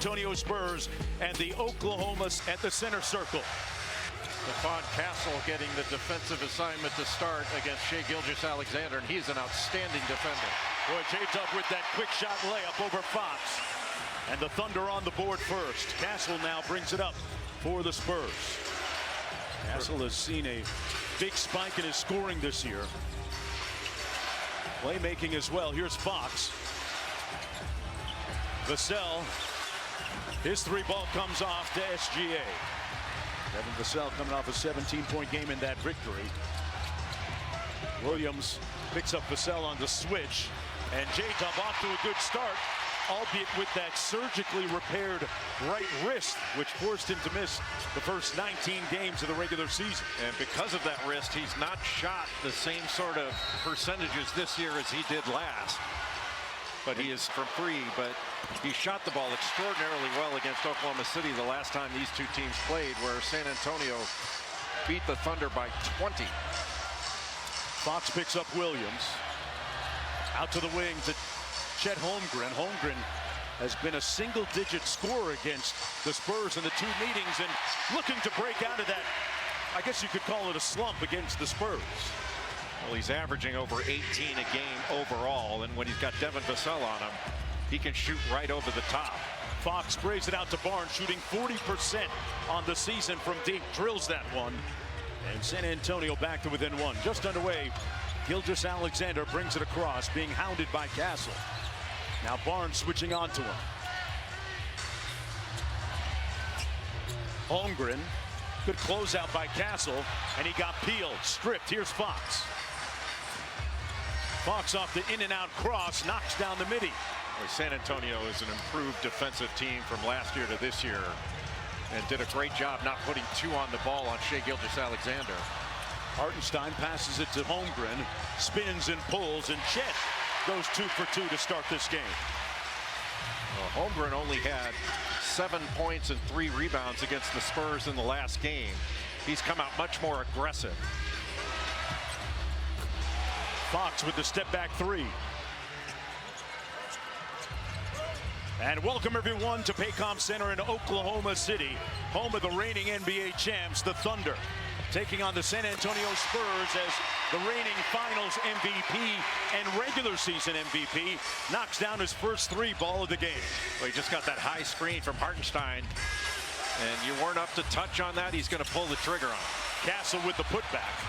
Antonio Spurs and the Oklahoma at the center circle. Stephon Castle getting the defensive assignment to start against Shai Gilgeous-Alexander, and he's an outstanding defender. Boy, J-Dub with that quick shot layup over Fox. And the Thunder on the board first. Castle now brings it up for the Spurs. Castle has seen a big spike in his scoring this year. Playmaking as well. Here's Fox. Vassell. His three ball comes off to SGA. Devin Vassell coming off a 17-point game in that victory. Williams picks up Vassell on the switch. And J-Dub off to a good start, albeit with that surgically repaired right wrist, which forced him to miss the first 19 games of the regular season. And because of that wrist, he's not shot the same sort of percentages this year as he did last. But he is from free, but he shot the ball extraordinarily well against Oklahoma City the last time these two teams played, where San Antonio beat the Thunder by 20. Fox picks up Williams. Out to the wing to Chet Holmgren. Holmgren has been a single-digit scorer against the Spurs in the two meetings and looking to break out of that, I guess you could call it a slump against the Spurs. Well, he's averaging over 18 a game overall, and when he's got Devin Vassell on him, he can shoot right over the top. Fox sprays it out to Barnes, shooting 40% on the season from deep, drills that one. And San Antonio back to within one. Just underway, Gilgeous-Alexander brings it across, being hounded by Castle. Now Barnes switching on to him. Holmgren, good closeout by Castle, and he got peeled, stripped. Here's Fox. Fox off the in-and-out cross, knocks down the midi. Well, San Antonio is an improved defensive team from last year to this year, and did a great job not putting two on the ball on Shai Gilgeous-Alexander. Hartenstein passes it to Holmgren, spins and pulls, and Chet goes 2 for 2 to start this game. Well, Holmgren only had 7 points and 3 rebounds against the Spurs in the last game. He's come out much more aggressive. Fox with the step back three. And welcome everyone to Paycom Center in Oklahoma City, home of the reigning NBA champs, the Thunder, taking on the San Antonio Spurs as the reigning finals MVP and regular season MVP knocks down his first three ball of the game. Well, he just got that high screen from Hartenstein, and you weren't up to touch on that. He's going to pull the trigger on it. Castle with the putback.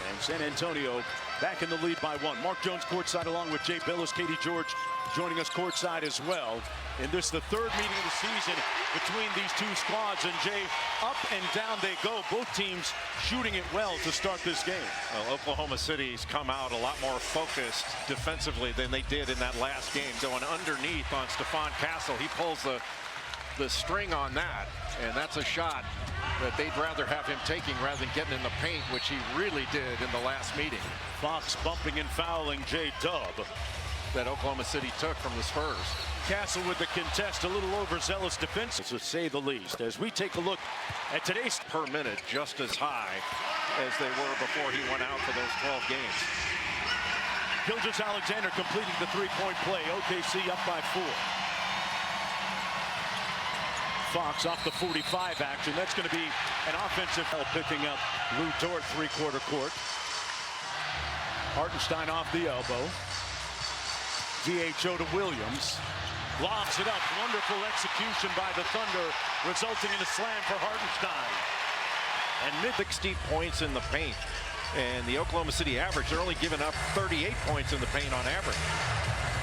And San Antonio back in the lead by 1. Mark Jones courtside along with Jay Billis, Katie George joining us courtside as well. In this, the third meeting of the season between these two squads, and Jay, up and down they go. Both teams shooting it well to start this game. Well, Oklahoma City's come out a lot more focused defensively than they did in that last game. Going underneath on Stephon Castle, he pulls the string on that, and that's a shot that they'd rather have him taking rather than getting in the paint, which he really did in the last meeting. Fox bumping and fouling J-Dub. That Oklahoma City took from the Spurs. Castle with the contest, a little overzealous defense, to say the least. As we take a look at today's per minute, just as high as they were before he went out for those 12 games. Gilgeous-Alexander completing the three-point play. OKC up by 4. Fox off the 45 action. That's going to be an offensive help, picking up Lou Dort three-quarter court. Hartenstein off the elbow. DHO to Williams. Lobs it up. Wonderful execution by the Thunder, resulting in a slam for Hartenstein. And 60 points in the paint. And the Oklahoma City average, they're only giving up 38 points in the paint on average.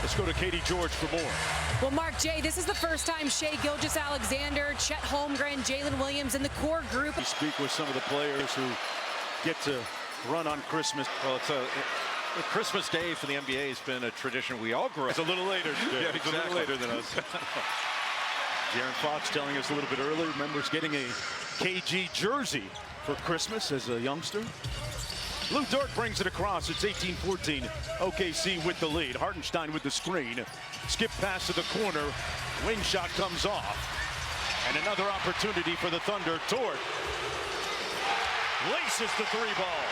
Let's go to Katie George for more. Well, Mark, Jay, this is the first time Shai Gilgeous-Alexander, Chet Holmgren, Jalen Williams in the core group. We speak with some of the players who get to run on Christmas. Well, it's Christmas Day for the NBA has been a tradition we all grew up. It's a little later. Yeah, it's exactly. a little later than us. De'Aaron Fox telling us a little bit earlier, remembers getting a KG jersey for Christmas as a youngster. Lou Dort brings it across. It's 18-14. OKC with the lead. Hartenstein with the screen. Skip pass to the corner. Wing shot comes off. And another opportunity for the Thunder. Dort laces the three ball.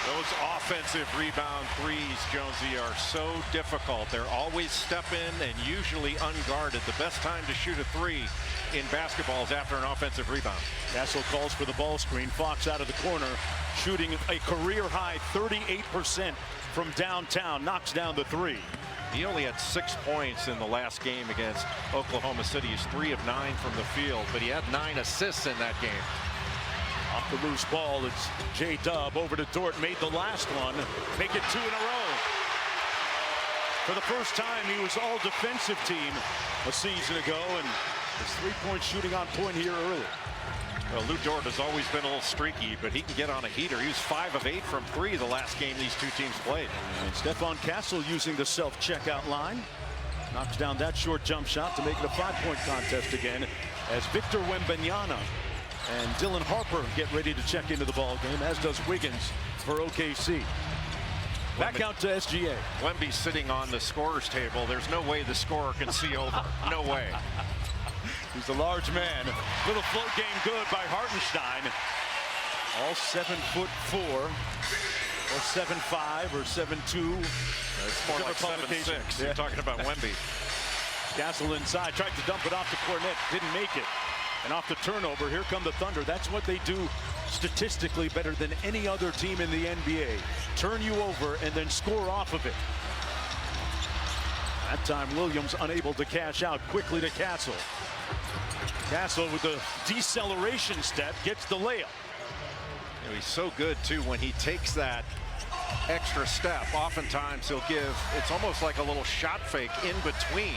Those offensive rebound threes, Jonesy, are so difficult. They're always step in and usually unguarded. The best time to shoot a three in basketball is after an offensive rebound. Castle calls for the ball screen. Fox out of the corner, shooting a career-high 38% from downtown. Knocks down the three. He only had 6 points in the last game against Oklahoma City. He's 3 of 9 from the field, but he had 9 assists in that game. Off the loose ball, it's J-Dub over to Dort. Made the last one. Make it 2 in a row. For the first time, he was all defensive team a season ago, and his three-point shooting on point here early. Well, Lou Dort has always been a little streaky, but he can get on a heater. He was 5 of 8 from 3 the last game these two teams played. And Stephon Castle using the self-checkout line. Knocks down that short jump shot to make it a 5-point contest again, as Victor Wembanyama and Dylan Harper get ready to check into the ball game, as does Wiggins for OKC. Back out to SGA. Wemby's sitting on the scorer's table. There's no way the scorer can see over. No way. He's a large man. Little float game good by Hartenstein. All 7'4", or 7'5", or 7'2". It's more like 7'6". You're talking about Wemby. Castle inside, tried to dump it off to Cornette, didn't make it. And off the turnover, here come the Thunder. That's what they do statistically better than any other team in the NBA. Turn you over and then score off of it. That time Williams unable to cash out. Quickly to Castle. Castle with the deceleration step gets the layup. You know, he's so good too when he takes that extra step. Oftentimes he'll give, it's almost like a little shot fake in between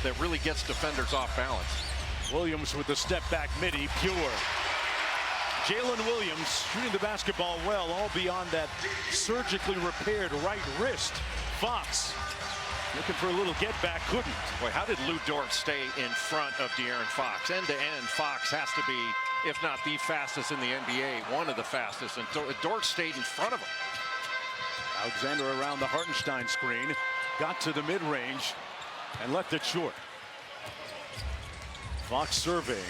that really gets defenders off balance. Williams with the step back midi, pure. Jalen Williams shooting the basketball well, all beyond that surgically repaired right wrist. Fox looking for a little get back, couldn't. Boy, how did Lou Dort stay in front of De'Aaron Fox? End to end, Fox has to be, if not the fastest in the NBA, one of the fastest, and Dort stayed in front of him. Alexander around the Hartenstein screen, got to the mid-range and left it short. Fox surveying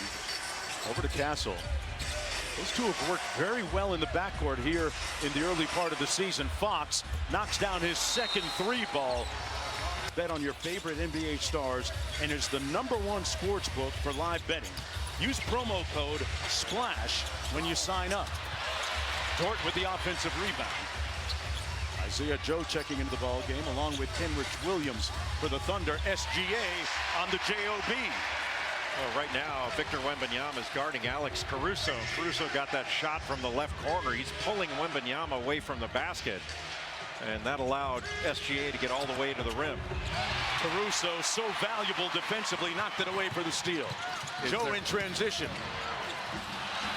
over to Castle. Those two have worked very well in the backcourt here in the early part of the season. Fox knocks down his second three ball. Bet on your favorite NBA stars and is the #1 sports book for live betting. Use promo code SPLASH when you sign up. Dort with the offensive rebound. Isaiah Joe checking into the ball game along with Kenrich Williams for the Thunder. SGA on the JOB. Well, right now, Victor Wembanyama is guarding Alex Caruso. Caruso got that shot from the left corner. He's pulling Wembanyama away from the basket. And that allowed SGA to get all the way to the rim. Caruso, so valuable defensively, knocked it away for the steal. Joe in transition.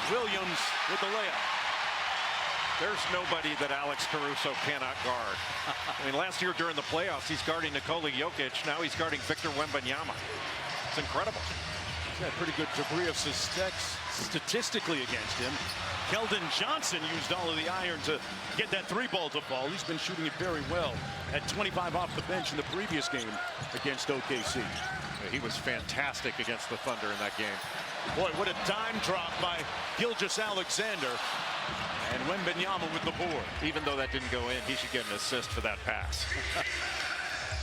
Williams with the layup. There's nobody that Alex Caruso cannot guard. I mean, last year during the playoffs, he's guarding Nikola Jokic. Now he's guarding Victor Wembanyama. It's incredible. He's got a pretty good degree of statistically against him. Keldon Johnson used all of the iron to get that three ball to fall. He's been shooting it very well. Had 25 off the bench in the previous game against OKC. He was fantastic against the Thunder in that game. Boy, what a dime drop by Gilgeous-Alexander. And Wembanyama with the board. Even though that didn't go in, he should get an assist for that pass.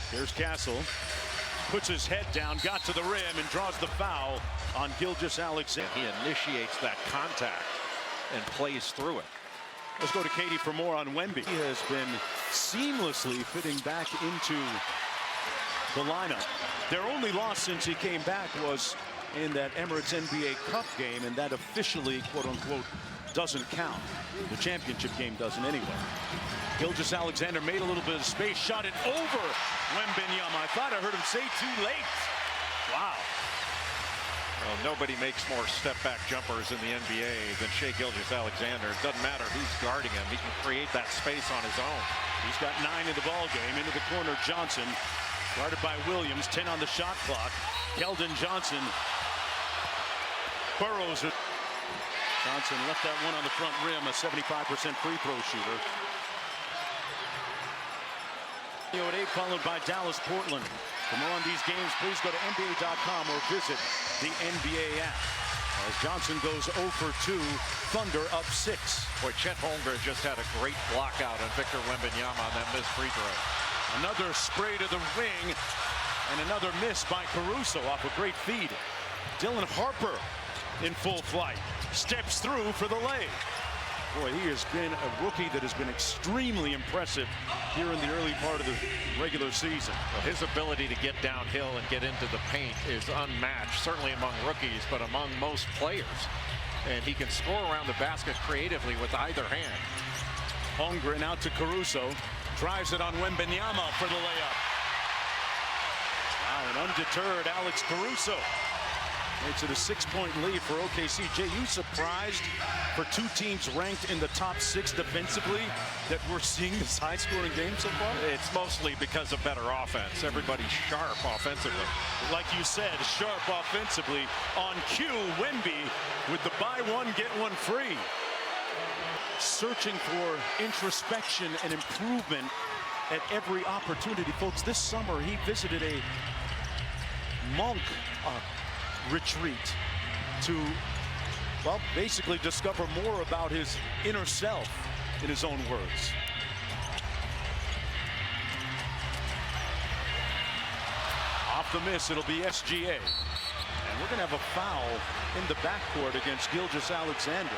Here's Castle. Puts his head down, got to the rim, and draws the foul on Gilgeous-Alexander. He initiates that contact and plays through it. Let's go to Katie for more on Wemby. He has been seamlessly fitting back into the lineup. Their only loss since he came back was in that Emirates NBA Cup game, and that officially, quote-unquote, doesn't count. The championship game doesn't anyway. Gilgeous-Alexander made a little bit of space, shot it over Wembanyama. I thought I heard him say too late. Wow. Well, nobody makes more step-back jumpers in the NBA than Shai Gilgeous-Alexander. It doesn't matter who's guarding him. He can create that space on his own. He's got 9 in the ball game. Into the corner, Johnson. Guarded by Williams. 10 on the shot clock. Keldon Johnson burrows it. Johnson left that one on the front rim. A 75% free throw shooter. At 8, followed by Dallas, Portland. For more on these games, please go to NBA.com or visit the NBA app. As Johnson goes 0 for 2, Thunder up 6. Boy, Chet Holmgren just had a great block out on Victor Wembanyama on that missed free throw. Another spray to the wing, and another miss by Caruso off a great feed. Dylan Harper in full flight, steps through for the lay. Boy, he has been a rookie that has been extremely impressive here in the early part of the regular season. Well, his ability to get downhill and get into the paint is unmatched, certainly among rookies, but among most players. And he can score around the basket creatively with either hand. Holmgren out to Caruso, drives it on Wembanyama for the layup. Wow, an undeterred Alex Caruso makes it a 6-point lead for OKC. Jay, you surprised for two teams ranked in the top 6 defensively that we're seeing this high-scoring game so far? It's mostly because of better offense. Everybody's sharp offensively. Like you said, sharp offensively. On cue, Wemby with the buy one, get one free. Searching for introspection and improvement at every opportunity. Folks, this summer he visited a monk retreat to, well, basically discover more about his inner self, in his own words. Off the miss, it'll be SGA. And we're going to have a foul in the backcourt against Gilgeous-Alexander.